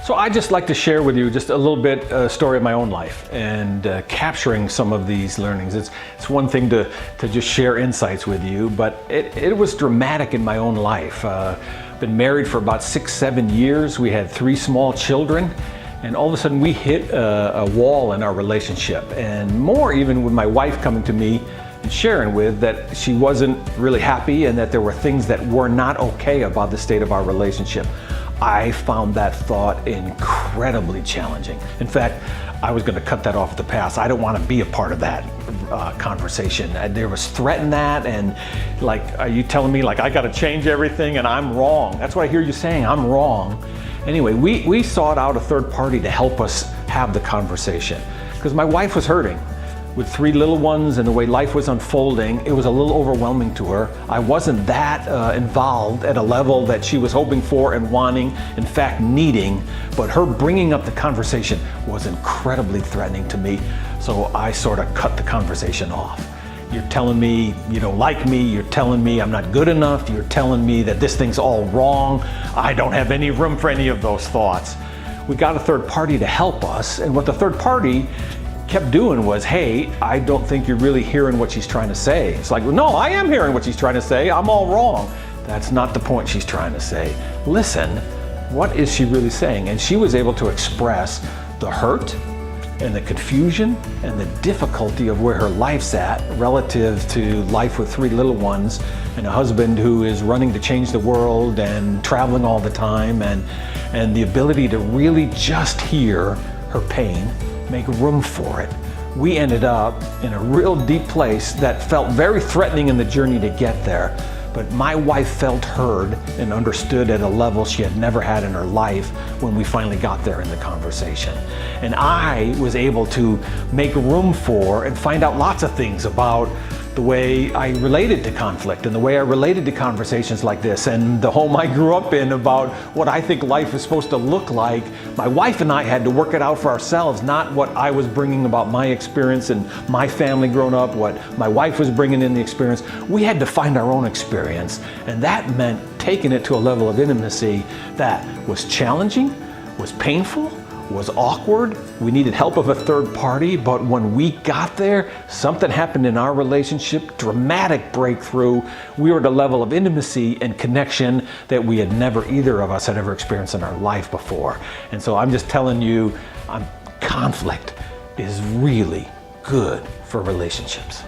So I just like to share with you just a little bit story of my own life and capturing some of these learnings. It's one thing to just share insights with you, but it was dramatic in my own life. Been married for about 6-7 years. We had 3 small children, and all of a sudden we hit a wall in our relationship, and more even with my wife coming to me and sharing with that she wasn't really happy and that there were things that were not okay about the state of our relationship. I found that thought incredibly challenging. In fact, I was going to cut that off at the pass. I don't want to be a part of that conversation. There was threat in that, and like, are you telling me like I got to change everything and I'm wrong? That's what I hear you saying, I'm wrong. Anyway, we sought out a third party to help us have the conversation because my wife was hurting. With 3 little ones and the way life was unfolding, it was a little overwhelming to her. I wasn't that involved at a level that she was hoping for and wanting, in fact needing, but her bringing up the conversation was incredibly threatening to me. So I sort of cut the conversation off. You're telling me you don't like me, you're telling me I'm not good enough, you're telling me that this thing's all wrong. I don't have any room for any of those thoughts. We got a third party to help us, and what the third party kept doing was, hey, I don't think you're really hearing what she's trying to say. It's like, well, no, I am hearing what she's trying to say. I'm all wrong. That's not the point she's trying to say. Listen, what is she really saying? And she was able to express the hurt and the confusion and the difficulty of where her life's at relative to life with 3 little ones and a husband who is running to change the world and traveling all the time, and the ability to really just hear her pain, make room for it. We ended up in a real deep place that felt very threatening in the journey to get there. But my wife felt heard and understood at a level she had never had in her life when we finally got there in the conversation. And I was able to make room for and find out lots of things about the way I related to conflict and the way I related to conversations like this, and the home I grew up in about what I think life is supposed to look like. My wife and I had to work it out for ourselves, not what I was bringing about my experience and my family growing up, what my wife was bringing in the experience. We had to find our own experience, and that meant taking it to a level of intimacy that was challenging, was painful, was awkward. We needed help of a third party, but when we got there, something happened in our relationship, dramatic breakthrough. We were at a level of intimacy and connection that we had never, either of us had ever experienced in our life before. And so I'm just telling you, conflict is really good for relationships.